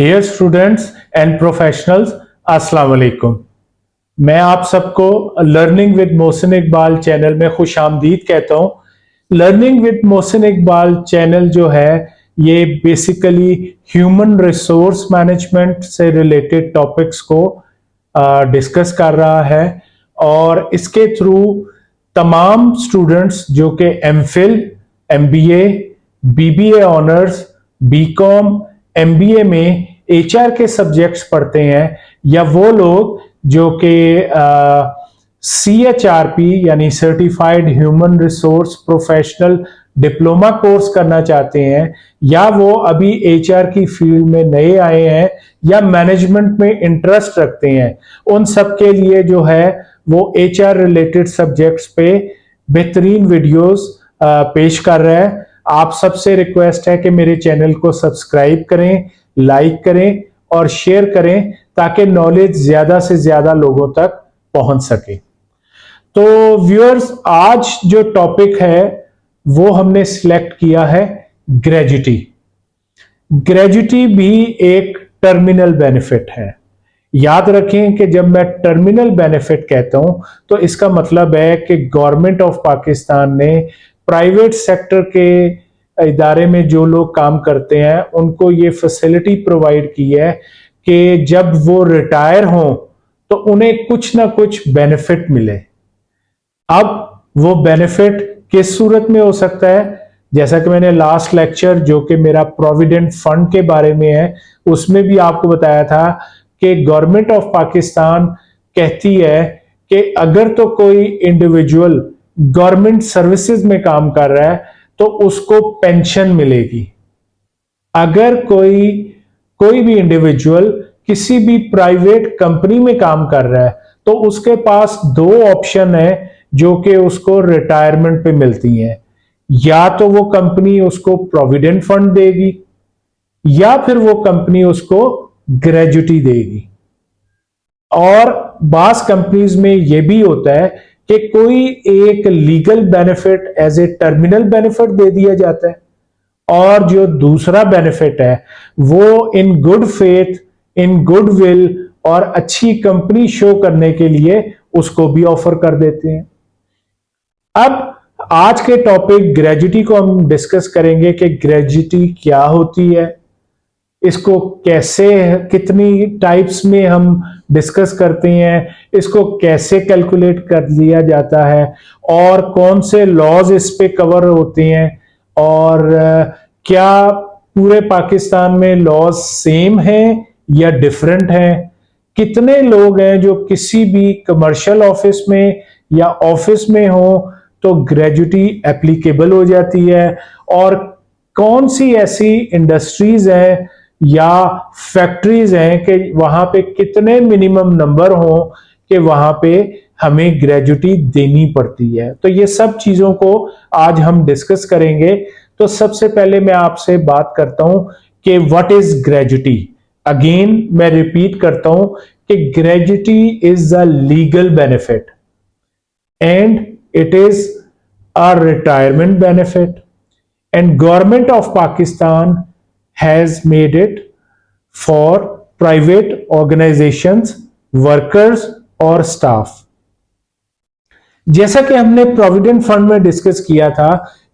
Dear students and professionals, अस्सलाम वालेकुम। मैं आप सबको learning with Mohsin Iqbal channel में खुश आमदीद कहता हूँ। Learning with Mohsin Iqbal channel जो है ये बेसिकली ह्यूमन रिसोर्स मैनेजमेंट से रिलेटेड टॉपिक्स को डिस्कस कर रहा है और इसके थ्रू तमाम स्टूडेंट्स जो कि MPhil, MBA, BBA honours, BCom, MBA में एचआर के सब्जेक्ट्स पढ़ते हैं या वो लोग जो कि सीएचआरपी यानी certified human resource professional diploma course करना चाहते हैं या वो अभी एचआर की फील्ड में नए आए हैं या मैनेजमेंट में इंटरेस्ट रखते हैं, उन सब के लिए जो है वो एचआर रिलेटेड सब्जेक्ट्स पे बेहतरीन वीडियोस पेश कर रहा है। आप सबसे रिक्वेस्ट है कि मेरे चैनल को सब्सक्राइब करें, लाइक करें और शेयर करें ताकि नॉलेज ज्यादा से ज्यादा लोगों तक पहुंच सके। तो व्यूअर्स, आज जो टॉपिक है वो हमने सिलेक्ट किया है ग्रेजुटी। ग्रेजुटी भी एक टर्मिनल बेनिफिट है। याद रखें कि जब मैं टर्मिनल बेनिफिट कहता हूं तो इसका मतलब है कि गवर्नमेंट ऑफ पाकिस्तान ने प्राइवेट सेक्टर के इदारे में जो लोग काम करते हैं उनको ये फैसिलिटी प्रोवाइड की है कि जब वो रिटायर हों तो उन्हें कुछ ना कुछ बेनिफिट मिले। अब वो बेनिफिट किस सूरत में हो सकता है? जैसा कि मैंने लास्ट लेक्चर जो कि मेरा प्रोविडेंट फंड के बारे में है उसमें भी आपको बताया था कि गवर्नमेंट ऑफ पाकिस्तान कहती है कि अगर तो कोई इंडिविजुअल गवर्नमेंट सर्विसेज में काम कर रहा है तो उसको पेंशन मिलेगी। अगर कोई भी इंडिविजुअल किसी भी प्राइवेट कंपनी में काम कर रहा है तो उसके पास दो ऑप्शन है जो कि उसको रिटायरमेंट पे मिलती हैं। या तो वो कंपनी उसको प्रोविडेंट फंड देगी या फिर वो कंपनी उसको ग्रेजुटी देगी। और बास कंपनीज में यह भी होता है कि कोई एक legal benefit as a terminal benefit दे दिया जाता है और जो दूसरा बेनिफिट है वो in good faith, in good will और अच्छी कंपनी शो करने के लिए उसको भी ऑफर कर देते हैं। अब आज के टॉपिक ग्रेजुटी को हम डिस्कस करेंगे कि ग्रेजुटी क्या होती है, इसको कैसे, कितनी टाइप्स में हम डिस्कस करते हैं, इसको कैसे कैलकुलेट कर लिया जाता है और कौन से लॉज इस पे कवर होते हैं और क्या पूरे पाकिस्तान में लॉज सेम हैं या डिफरेंट हैं, कितने लोग हैं जो किसी भी कमर्शियल ऑफिस में या ऑफिस में हो तो ग्रेजुटी एप्लीकेबल हो जाती है और कौन सी ऐसी इंडस्ट्रीज हैं या फैक्ट्रीज हैं कि वहां पे कितने मिनिमम नंबर हो कि वहां पे हमें ग्रेजुटी देनी पड़ती है। तो ये सब चीजों को आज हम डिस्कस करेंगे। तो सबसे पहले मैं आपसे बात करता हूं कि व्हाट इज ग्रेजुटी। अगेन मैं रिपीट करता हूं कि gratuity is a legal benefit and it is a retirement benefit and government of Pakistan has made it for private organizations, workers और staff। जैसा कि हमने प्रोविडेंट फंड में डिस्कस किया था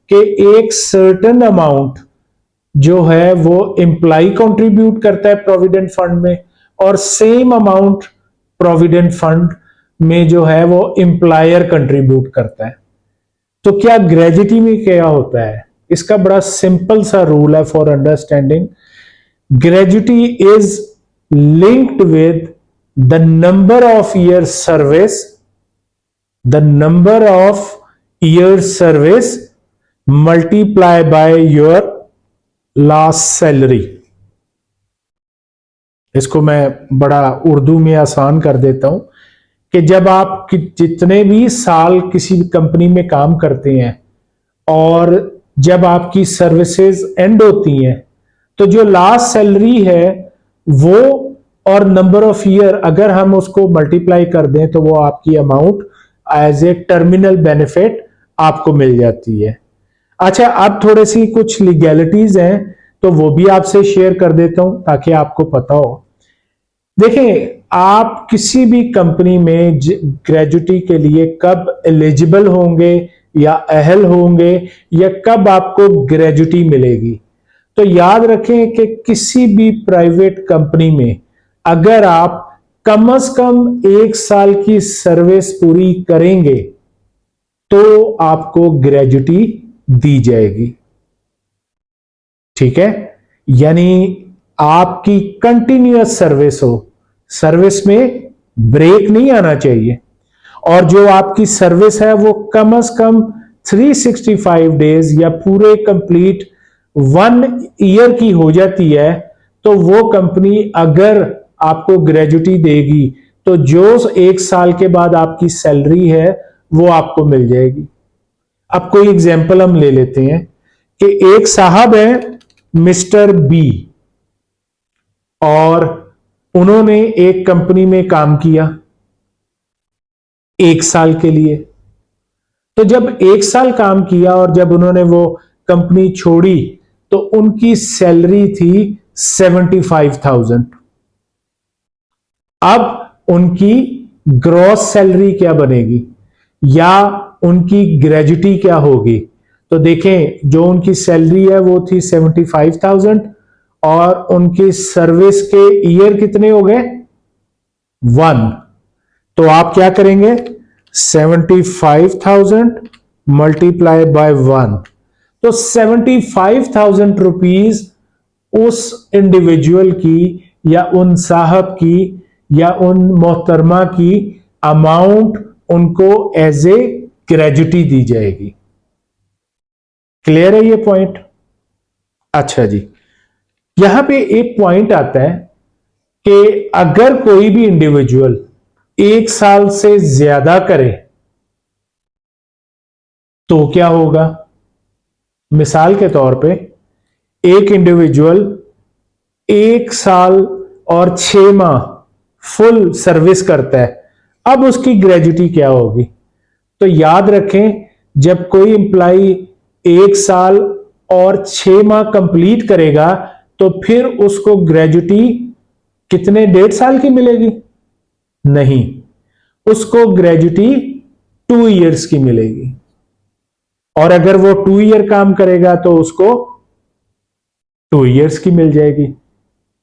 कि एक सर्टेन अमाउंट जो है वो एम्प्लॉय कंट्रीब्यूट करता है प्रोविडेंट फंड में और सेम अमाउंट प्रोविडेंट फंड में जो है वो एम्प्लॉयर कंट्रीब्यूट करता है। तो क्या ग्रेजुटी में क्या होता है? इसका बड़ा सिंपल सा रूल है for understanding. Gratuity is linked with the number of year service, the number of year service multiply by your last salary. इसको मैं बड़ा उर्दू में आसान कर देता हूं कि जब आप जितने भी साल किसी कंपनी में काम करते हैं और जब आपकी सर्विसेज एंड होती हैं तो जो लास्ट सैलरी है वो और नंबर ऑफ ईयर अगर हम उसको मल्टीप्लाई कर दें तो वो आपकी amount as a terminal benefit आपको मिल जाती है। अच्छा, अब थोड़ी सी कुछ लीगैलिटीज हैं तो वो भी आपसे शेयर कर देता हूं ताकि आपको पता हो। देखें, आप किसी भी कंपनी में ग्रेजुटी के लिए कब एलिजिबल होंगे या अहल होंगे या कब आपको ग्रेजुटी मिलेगी, तो याद रखें कि किसी भी प्राइवेट कंपनी में अगर आप कम से कम 1 साल की सर्विस पूरी करेंगे तो आपको ग्रेजुटी दी जाएगी। ठीक है, यानी आपकी कंटिन्यूअस सर्विस हो, सर्विस में ब्रेक नहीं आना चाहिए, और जो आपकी सर्विस है वो कम से कम 365 डेज या पूरे कंप्लीट 1 ईयर की हो जाती है, तो वो कंपनी अगर आपको ग्रेजुटी देगी तो जो 1 साल के बाद आपकी सैलरी है वो आपको मिल जाएगी। अब कोई एग्जाम्पल हम ले लेते हैं कि एक साहब है मिस्टर बी, और उन्होंने एक कंपनी में काम किया 1 साल के लिए। तो जब 1 साल काम किया और जब उन्होंने वो कंपनी छोड़ी तो उनकी सैलरी थी 75,000। अब उनकी ग्रॉस सैलरी क्या बनेगी या उनकी ग्रेजुटी क्या होगी? तो देखें, जो उनकी सैलरी है वो थी 75,000 और उनकी सर्विस के ईयर कितने हो गए? 1। तो आप क्या करेंगे? 75,000 मल्टीप्लाई बाय 1, तो 75,000 रुपीज उस इंडिविजुअल की या उन साहब की या उन मोहतरमा की अमाउंट उनको एज ए ग्रेजुटी दी जाएगी। क्लियर है ये पॉइंट? अच्छा जी, यहां पे एक पॉइंट आता है कि अगर कोई भी इंडिविजुअल 1 साल से ज्यादा करे तो क्या होगा? मिसाल के तौर पे एक इंडिविजुअल 1 साल और 6 माह फुल सर्विस करता है, अब उसकी ग्रेजुटी क्या होगी? तो याद रखें, जब कोई एम्प्लॉय 1 साल और 6 माह कंप्लीट करेगा तो फिर उसको ग्रेजुटी कितने 1.5 साल की मिलेगी? नहीं, उसको ग्रेजुटी 2 ईयर्स की मिलेगी। और अगर वो 2 ईयर काम करेगा तो उसको 2 ईयर्स की मिल जाएगी।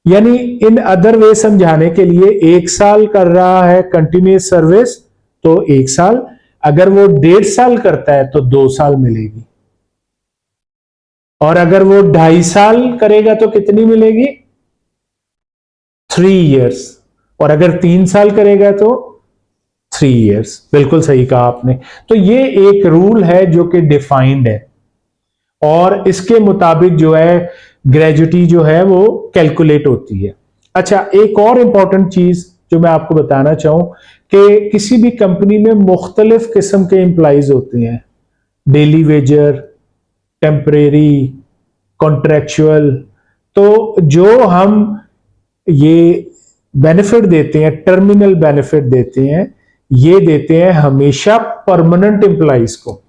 यानी इन अदर वे समझाने के लिए 1 साल कर रहा है कंटिन्यूस सर्विस तो 1 साल, अगर वो 1.5 साल करता है तो 2 साल मिलेगी, और अगर वो 2.5 साल करेगा तो कितनी मिलेगी? 3 ईयर्स, और अगर 3 साल करेगा तो 3 ईयर्स। बिल्कुल सही कहा आपने। तो ये एक रूल है जो कि डिफाइंड है और इसके मुताबिक जो है ग्रेजुटी जो है वो कैलकुलेट होती है। अच्छा, एक और इंपॉर्टेंट चीज जो मैं आपको बताना चाहूं कि किसी भी कंपनी में मुख्तलिफ किस्म के एम्प्लॉइज होते हैं, डेली वेजर, टेम्परेरी, कॉन्ट्रेक्चुअल। तो जो हम ये बेनिफिट देते हैं, टर्मिनल बेनिफिट देते हैं, ये देते हैं हमेशा परमानेंट एम्प्लॉइज को।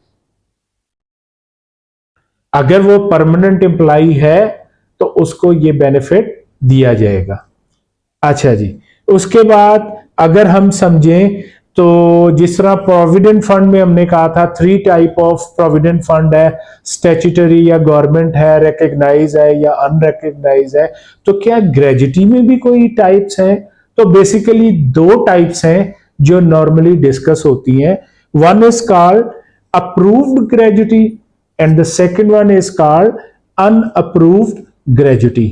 अगर वो परमानेंट एम्प्लॉय है तो उसको ये बेनिफिट दिया जाएगा। अच्छा जी, उसके बाद अगर हम समझें तो जिस तरह प्रोविडेंट फंड में हमने कहा था 3 टाइप ऑफ प्रोविडेंट फंड है, स्टैट्यूटरी या गवर्नमेंट है, रिकग्नाइज है या अनरिकग्नाइज है। तो क्या ग्रेजुटी में भी कोई टाइप्स हैं? तो बेसिकली 2 टाइप्स हैं जो नॉर्मली डिस्कस होती हैं। One is called approved gratuity and the second one is called unapproved gratuity.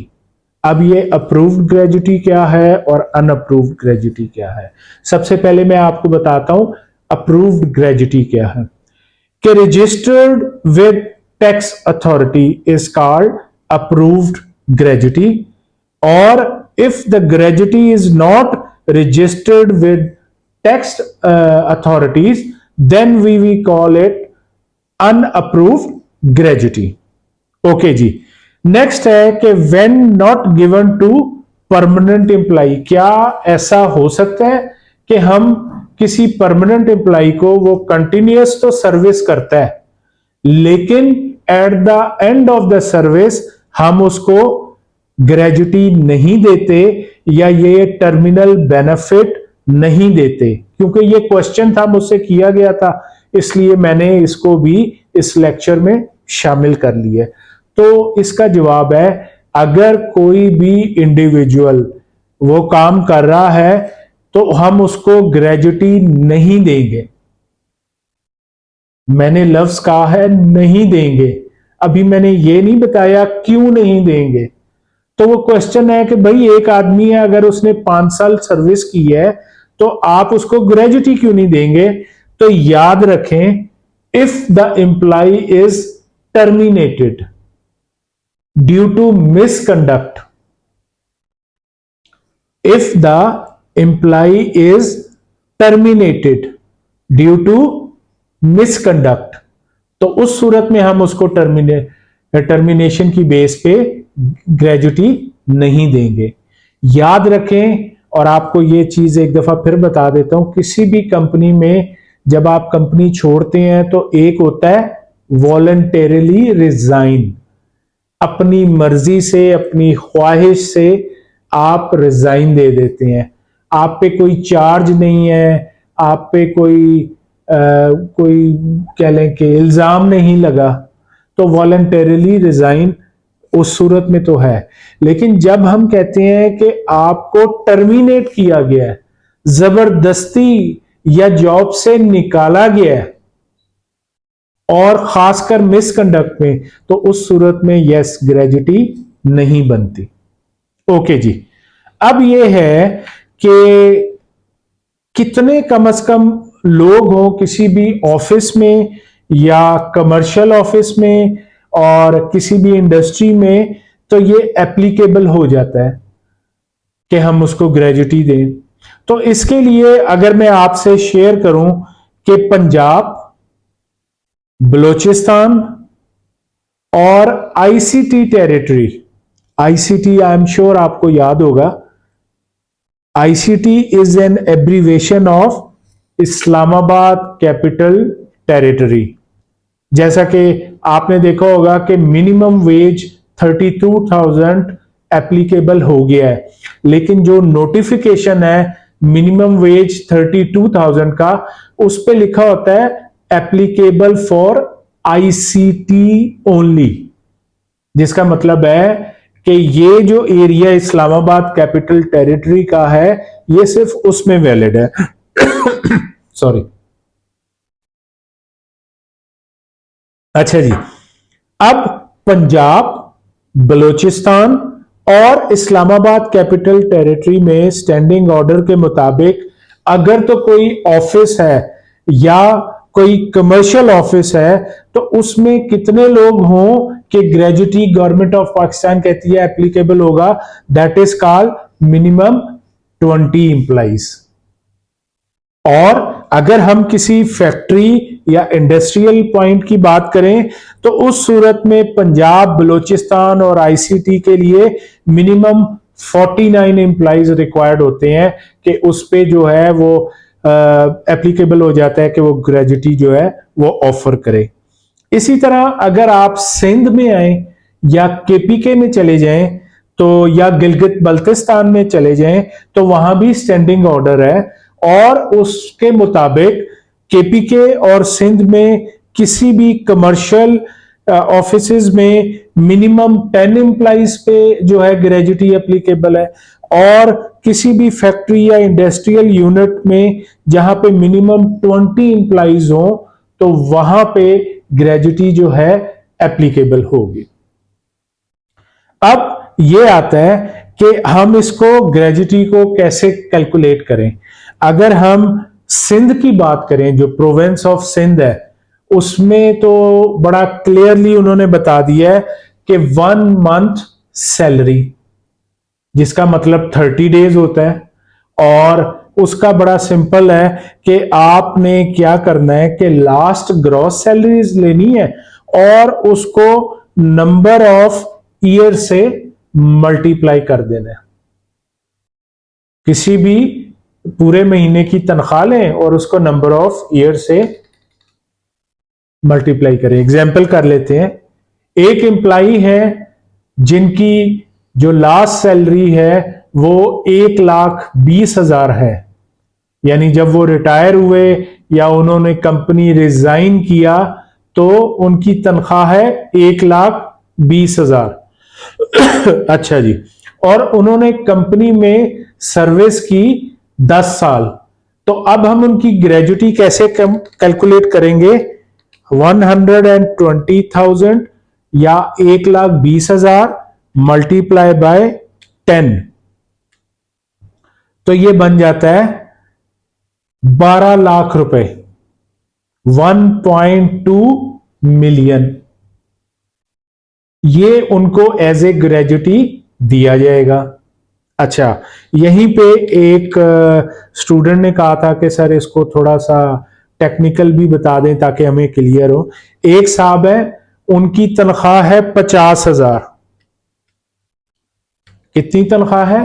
अब ये अप्रूव्ड ग्रेजुटी क्या है और अनअप्रूव्ड ग्रेजुटी क्या है? सबसे पहले मैं आपको बताता हूं अप्रूव्ड ग्रेजुटी क्या है। कि registered with tax authority is called approved gratuity, और if the gratuity is not registered with tax authorities then we call it unapproved gratuity. Okay जी, नेक्स्ट है कि when not given to permanent employee. क्या ऐसा हो सकता है कि हम किसी परमानेंट एम्प्लॉय को, वो कंटिन्यूअस तो सर्विस करता है लेकिन at the end of the service हम उसको ग्रेजुटी नहीं देते या ये टर्मिनल बेनिफिट नहीं देते, क्योंकि ये क्वेश्चन था मुझसे किया गया था, इसलिए मैंने इसको भी इस लेक्चर में शामिल कर लिया। तो इसका जवाब है, अगर कोई भी इंडिविजुअल वो काम कर रहा है तो हम उसको ग्रेजुटी नहीं देंगे। मैंने लफ्ज कहा है नहीं देंगे, अभी मैंने ये नहीं बताया क्यों नहीं देंगे। तो वो क्वेश्चन है कि भाई एक आदमी है, अगर उसने 5 साल सर्विस की है तो आप उसको ग्रेजुटी क्यों नहीं देंगे? तो याद रखें, if the employ is terminated due to misconduct, if the employee is terminated due to misconduct, तो उस सूरत में हम उसको टर्मिनेशन की बेस पे ग्रेजुटी नहीं देंगे। याद रखें, और आपको ये चीज एक दफा फिर बता देता हूं, किसी भी कंपनी में जब आप कंपनी छोड़ते हैं तो एक होता है वॉलंटरीली रिजाइन, अपनी मर्जी से अपनी ख्वाहिश से आप रिजाइन दे देते हैं, आप पे कोई चार्ज नहीं है, आप पे कोई कह लें कि इल्जाम नहीं लगा, तो वॉलंटरीली रिजाइन उस सूरत में तो है। लेकिन जब हम कहते हैं कि आपको टर्मिनेट किया गया है, जबरदस्ती या जॉब से निकाला गया है, और खासकर मिसकंडक्ट में, तो उस सूरत में यस ग्रेजुटी नहीं बनती। ओके जी, अब यह है कि कितने कम से कम लोग हों किसी भी ऑफिस में या कमर्शियल ऑफिस में और किसी भी इंडस्ट्री में, तो ये एप्लीकेबल हो जाता है कि हम उसको ग्रेजुटी दें। तो इसके लिए अगर मैं आपसे शेयर करूं कि पंजाब, बलूचिस्तान और ICT territory, ICT I am sure आपको याद होगा, ICT is an abbreviation of Islamabad capital territory. जैसा कि आपने देखा होगा कि मिनिमम वेज 32,000 एप्लीकेबल हो गया है, लेकिन जो नोटिफिकेशन है मिनिमम वेज 32,000 का, उस पे लिखा होता है एप्लीकेबल फॉर आईसीटी ओनली, जिसका मतलब है कि ये जो एरिया इस्लामाबाद कैपिटल टेरिटरी का है ये सिर्फ उसमें वैलिड है। सॉरी। अच्छा जी, अब पंजाब, बलूचिस्तान और इस्लामाबाद कैपिटल टेरिटरी में स्टैंडिंग ऑर्डर के मुताबिक अगर तो कोई ऑफिस है या कोई कमर्शियल ऑफिस है तो उसमें कितने लोग हों कि ग्रेजुटी गवर्नमेंट ऑफ पाकिस्तान कहती है एप्लीकेबल होगा, that is called minimum 20 employees. और अगर हम किसी फैक्ट्री या इंडस्ट्रियल पॉइंट की बात करें तो उस सूरत में पंजाब, बलूचिस्तान और आईसीटी के लिए मिनिमम 49 एम्प्लॉइज रिक्वायर्ड होते हैं कि उस पे जो है वो एप्लीकेबल हो जाता है कि वो ग्रेजुटी जो है वो ऑफर करे। इसी तरह अगर आप सिंध में आए या केपीके में चले जाएं तो, या गिलगित बल्तिस्तान में चले जाएं तो वहां भी स्टैंडिंग ऑर्डर है, और उसके मुताबिक केपीके और सिंध में किसी भी कमर्शियल ऑफिसेज में मिनिमम 10 एम्प्लॉइज पे जो है ग्रेजुटी एप्लीकेबल है, और किसी भी फैक्ट्री या इंडस्ट्रियल यूनिट में जहां पे मिनिमम 20 एम्प्लॉइज हो तो वहां पे ग्रेजुटी जो है एप्लीकेबल होगी। अब ये आता है कि हम इसको ग्रेजुटी को कैसे कैलकुलेट करें। अगर हम सिंध की बात करें, जो प्रोविंस ऑफ सिंध है, उसमें तो बड़ा क्लियरली उन्होंने बता दिया है कि 1 मंथ सैलरी, जिसका मतलब 30 डेज होता है, और उसका बड़ा सिंपल है कि आपने क्या करना है कि लास्ट ग्रॉस सैलरीज लेनी है और उसको नंबर ऑफ ईयर से मल्टीप्लाई कर देना है। किसी भी पूरे महीने की तनख्वाह लें और उसको नंबर ऑफ ईयर से मल्टीप्लाई करें। एग्जाम्पल कर लेते हैं, एक एम्प्लाई है जिनकी जो लास्ट सैलरी है वो 1,20,000 है, यानी जब वो रिटायर हुए या उन्होंने कंपनी रिजाइन किया तो उनकी तनख्वाह है 1,20,000। अच्छा जी, और उन्होंने कंपनी में सर्विस की 10 साल, तो अब हम उनकी ग्रेजुटी कैसे कैलकुलेट करेंगे? 120,000 या 1,20,000 मल्टीप्लाई बाय 10, तो ये बन जाता है 12 लाख रुपए, 1.2 मिलियन। ये उनको एज ए ग्रेजुटी दिया जाएगा। अच्छा, यहीं पे एक स्टूडेंट ने कहा था कि सर इसको थोड़ा सा टेक्निकल भी बता दें ताकि हमें क्लियर हो। एक साहब है, उनकी तनख्वाह है 50,000। कितनी तनख्वाह है?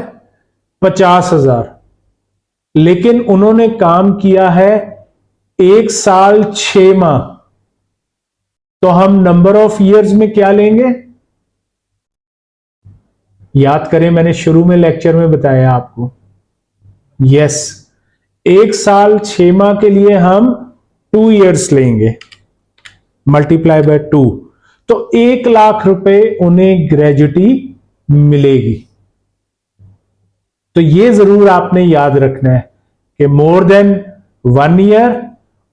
50,000। लेकिन उन्होंने काम किया है 1 साल 6 माह, तो हम नंबर ऑफ ईयर्स में क्या लेंगे? याद करें, मैंने शुरू में लेक्चर में बताया आपको। यस, 1 साल 6 माह के लिए हम 2 ईयर्स लेंगे, मल्टीप्लाई बाय 2, तो 1 लाख रुपए उन्हें ग्रेजुटी मिलेगी। तो ये जरूर आपने याद रखना है कि मोर देन 1 ईयर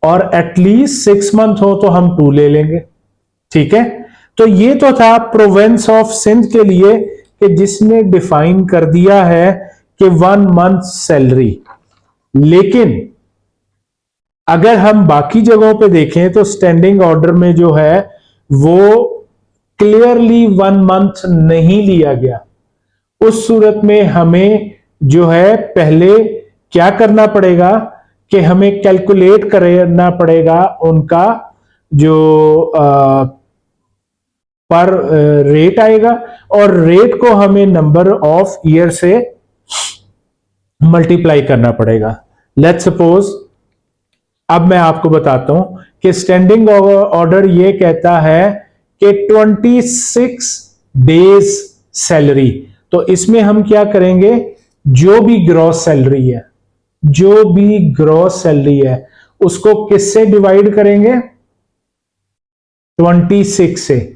और एटलीस्ट 6 मंथ हो तो हम 2 ले लेंगे। ठीक है, तो ये तो था प्रोविंस ऑफ सिंध के लिए कि जिसने डिफाइन कर दिया है कि 1 मंथ सैलरी। लेकिन अगर हम बाकी जगहों पे देखें तो स्टैंडिंग ऑर्डर में जो है वो क्लियरली 1 मंथ नहीं लिया गया। उस सूरत में हमें जो है पहले क्या करना पड़ेगा कि हमें कैलकुलेट करना पड़ेगा उनका जो पर रेट आएगा, और रेट को हमें नंबर ऑफ ईयर से मल्टीप्लाई करना पड़ेगा। लेट्स सपोज, अब मैं आपको बताता हूं कि स्टैंडिंग ऑर्डर ये कहता है कि 26 डेज सैलरी, तो इसमें हम क्या करेंगे? जो भी ग्रॉस सैलरी है, जो भी ग्रॉस सैलरी है उसको किससे डिवाइड करेंगे? 26 से।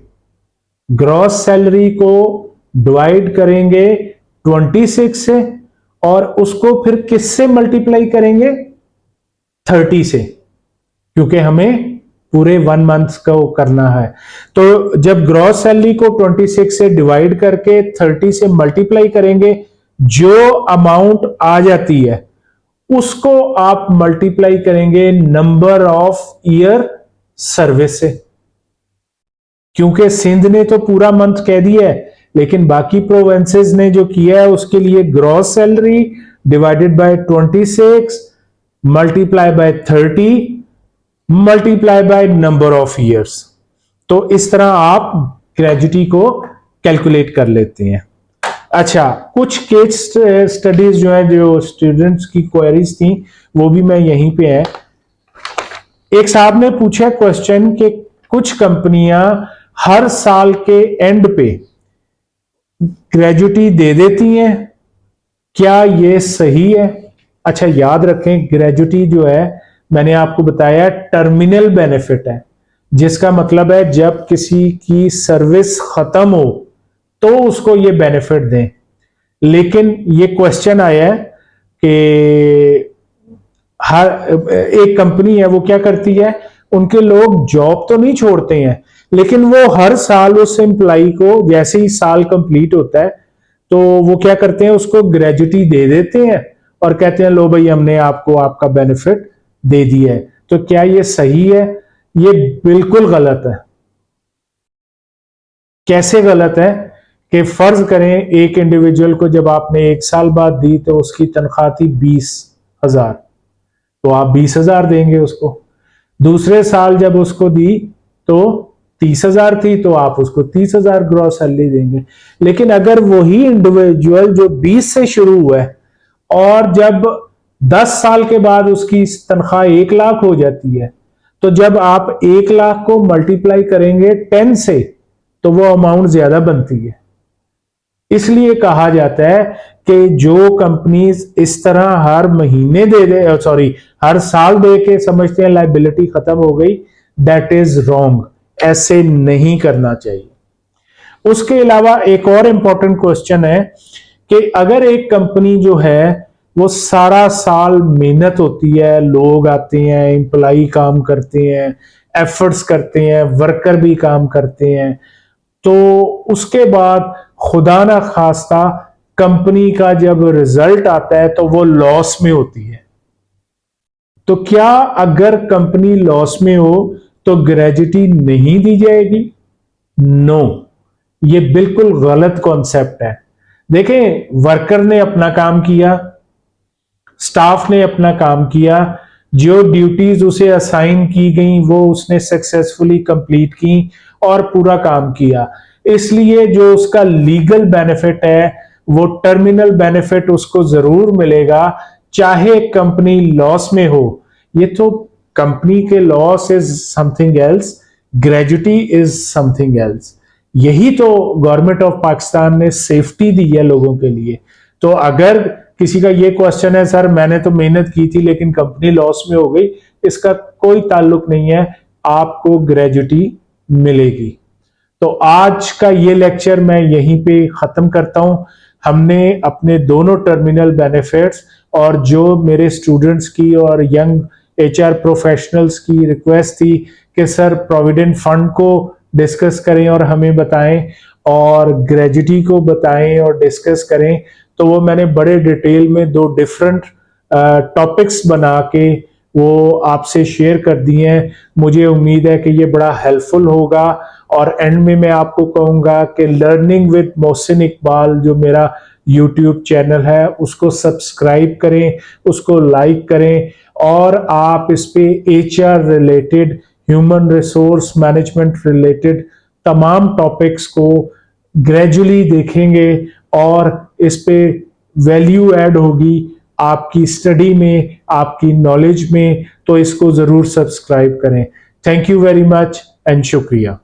ग्रॉस सैलरी को डिवाइड करेंगे 26 से, और उसको फिर किससे मल्टीप्लाई करेंगे? 30 से, क्योंकि हमें पूरे 1 मंथ को करना है। तो जब ग्रॉस सैलरी को 26 से डिवाइड करके 30 से मल्टीप्लाई करेंगे, जो अमाउंट आ जाती है उसको आप मल्टीप्लाई करेंगे नंबर ऑफ ईयर सर्विस से। क्योंकि सिंध ने तो पूरा मंथ कह दिया है, लेकिन बाकी प्रोविंसेस ने जो किया है उसके लिए gross salary divided by 26 multiply by 30 multiply by number of years. तो इस तरह आप ग्रेजुटी को कैलकुलेट कर लेते हैं। अच्छा, कुछ केस स्टडीज जो है, जो स्टूडेंट्स की क्वेरीज थी, वो भी मैं यहीं पे है। एक साहब ने पूछा क्वेश्चन कि कुछ कंपनियां हर साल के एंड पे ग्रेजुटी दे देती हैं, क्या ये सही है? अच्छा, याद रखें, ग्रेजुटी जो है मैंने आपको बताया टर्मिनल बेनिफिट है, जिसका मतलब है जब किसी की सर्विस खत्म हो तो उसको ये बेनिफिट दें। लेकिन ये क्वेश्चन आया है कि हर एक कंपनी है वो क्या करती है, उनके लोग जॉब तो नहीं छोड़ते हैं, लेकिन वो हर साल उस एम्प्लॉय को जैसे ही साल कंप्लीट होता है तो वो क्या करते हैं, उसको ग्रेजुटी दे देते हैं और कहते हैं लो भाई, हमने आपको आपका बेनिफिट दे दिया है। तो क्या ये सही है? ये बिल्कुल गलत है। कैसे गलत है? कि फर्ज करें एक इंडिविजुअल को जब आपने 1 साल बाद दी तो उसकी तनख्वाह थी 20,000, तो आप 20,000 देंगे उसको। दूसरे साल जब उसको दी तो 30,000 थी, तो आप उसको 30,000 ग्रॉस सैलरी देंगे। लेकिन अगर वही इंडिविजुअल जो 20 से शुरू हुआ है और जब 10 साल के बाद उसकी तनख्वाह 1 लाख हो जाती है, तो जब आप 1 लाख को मल्टीप्लाई करेंगे 10 से तो वो अमाउंट ज्यादा बनती है। इसलिए कहा जाता है कि जो कंपनीज इस तरह हर महीने हर साल दे के समझते हैं लाइबिलिटी खत्म हो गई, दैट इज रॉन्ग। ऐसे नहीं करना चाहिए। उसके अलावा एक और इंपॉर्टेंट क्वेश्चन है कि अगर एक कंपनी जो है वो सारा साल मेहनत होती है, लोग आते हैं, एम्प्लाई काम करते हैं, एफर्ट्स करते हैं, वर्कर भी काम करते हैं, तो उसके बाद खुदा ना खास्ता कंपनी का जब रिजल्ट आता है तो वो लॉस में होती है, तो क्या अगर कंपनी लॉस में हो तो ग्रेजुटी नहीं दी जाएगी? नो, ये बिल्कुल गलत कॉन्सेप्ट है। देखें, वर्कर ने अपना काम किया, स्टाफ ने अपना काम किया, जो ड्यूटीज उसे असाइन की गई वो उसने सक्सेसफुली कंप्लीट की और पूरा काम किया। इसलिए जो उसका लीगल बेनिफिट है वो टर्मिनल बेनिफिट उसको जरूर मिलेगा, चाहे कंपनी लॉस में हो। ये तो कंपनी के loss is something else, gratuity is something else. यही तो गवर्नमेंट ऑफ पाकिस्तान ने सेफ्टी दी है लोगों के लिए। तो अगर किसी का ये क्वेश्चन है, सर मैंने तो मेहनत की थी लेकिन कंपनी लॉस में हो गई, इसका कोई ताल्लुक नहीं है, आपको ग्रेजुटी मिलेगी। तो आज का ये लेक्चर मैं यहीं पे खत्म करता हूं। हमने अपने दोनों टर्मिनल बेनिफिट्स और जो मेरे स्टूडेंट्स की और यंग एचआर प्रोफेशनल्स की रिक्वेस्ट थी कि सर प्रोविडेंट फंड को डिस्कस करें और हमें बताएं, और ग्रेजुटी को बताएं और डिस्कस करें, तो वो मैंने बड़े डिटेल में दो डिफरेंट टॉपिक्स बना के वो आपसे शेयर कर दिए हैं। मुझे उम्मीद है कि ये बड़ा हेल्पफुल होगा। और एंड में मैं आपको कहूंगा कि लर्निंग विद मोहसिन इकबाल जो मेरा यूट्यूब चैनल है उसको सब्सक्राइब करें, उसको लाइक करें, और आप इस पे HR related, human resource management related तमाम टॉपिक्स को ग्रेजुअली देखेंगे और इस पे वैल्यू ऐड होगी आपकी स्टडी में, आपकी नॉलेज में। तो इसको जरूर सब्सक्राइब करें। Thank you very much and शुक्रिया।